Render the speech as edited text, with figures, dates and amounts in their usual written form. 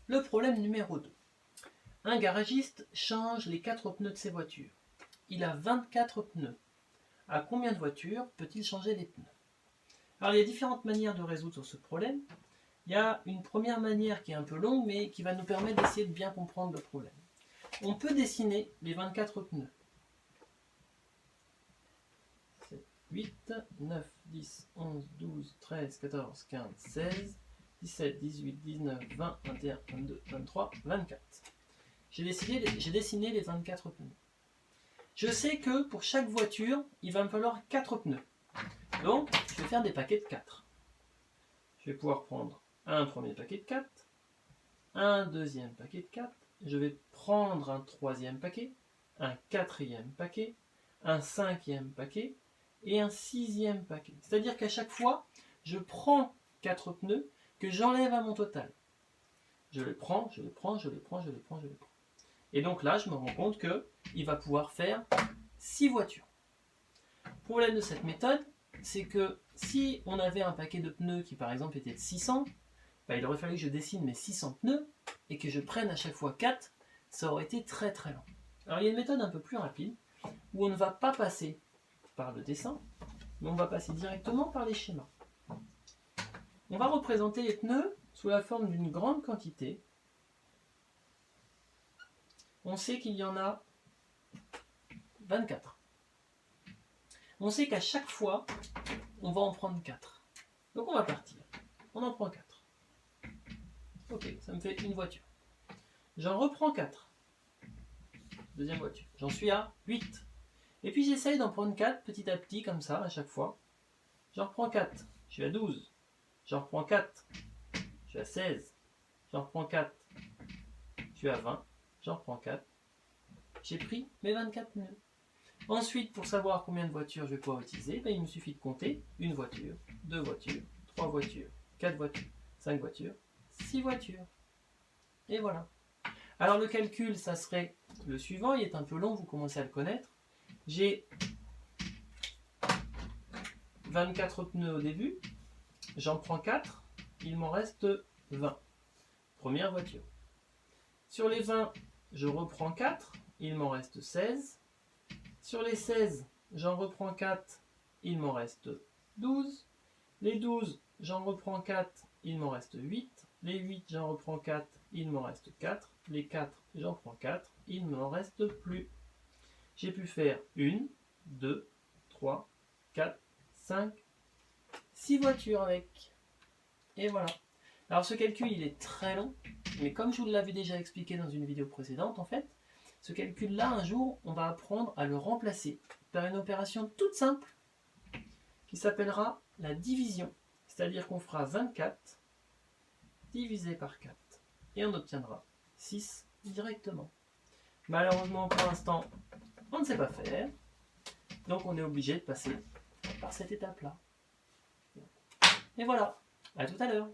Le problème numéro 2. Un garagiste change les 4 pneus de ses voitures. Il a 24 pneus. À combien de voitures peut-il changer les pneus? Alors il y a différentes manières de résoudre ce problème. Il y a une première manière qui est un peu longue, mais qui va nous permettre d'essayer de bien comprendre le problème. On peut dessiner les 24 pneus. 7, 8, 9, 10, 11, 12, 13, 14, 15, 16, 17, 18, 19, 20, 21, 22, 23, 24. J'ai dessiné les 24 pneus. Je sais que pour chaque voiture, il va me falloir 4 pneus. Donc, je vais faire des paquets de 4. Je vais pouvoir prendre un premier paquet de 4, un deuxième paquet de 4, je vais prendre un troisième paquet, un quatrième paquet, un cinquième paquet et un sixième paquet. C'est-à-dire qu'à chaque fois, je prends 4 pneus que j'enlève à mon total. Je les prends, je les prends, je les prends, je les prends, je les prends. Et donc là, je me rends compte qu'il va pouvoir faire 6 voitures. Le problème de cette méthode, c'est que si on avait un paquet de pneus qui par exemple était de 600, il aurait fallu que je dessine mes 600 pneus et que je prenne à chaque fois 4, ça aurait été très très long. Alors il y a une méthode un peu plus rapide où on ne va pas passer par le dessin, mais on va passer directement par les schémas. On va représenter les pneus sous la forme d'une grande quantité. On sait qu'il y en a 24. On sait qu'à chaque fois, on va en prendre 4. Donc on va partir. On en prend 4. Ok, ça me fait une voiture. J'en reprends 4. Deuxième voiture. J'en suis à 8. Et puis j'essaye d'en prendre 4 petit à petit, comme ça, à chaque fois. J'en reprends 4. Je suis à 12. J'en reprends 4. Je suis à 16. J'en reprends 4. Je suis à 20. J'en reprends 4. J'ai pris mes 24 pneus. Ensuite, pour savoir combien de voitures je vais pouvoir utiliser, il me suffit de compter une voiture, 2 voitures, 3 voitures, 4 voitures, 5 voitures, 6 voitures. Et voilà. Alors le calcul, ça serait le suivant, il est un peu long, vous commencez à le connaître. J'ai 24 pneus au début, j'en prends 4, il m'en reste 20. Première voiture. Sur les 20, je reprends 4, il m'en reste 16. Sur les 16, j'en reprends 4, il m'en reste 12. Les 12, j'en reprends 4, il m'en reste 8. Les 8, j'en reprends 4, il m'en reste 4. Les 4, j'en prends 4, il ne m'en reste plus. J'ai pu faire 1, 2, 3, 4, 5, 6 voitures avec. Et voilà. Alors ce calcul, il est très long, mais comme je vous l'avais déjà expliqué dans une vidéo précédente, en fait, ce calcul-là, un jour, on va apprendre à le remplacer par une opération toute simple qui s'appellera la division. C'est-à-dire qu'on fera 24 divisé par 4 et on obtiendra 6 directement. Malheureusement, pour l'instant, on ne sait pas faire, donc on est obligé de passer par cette étape-là. Et voilà, à tout à l'heure.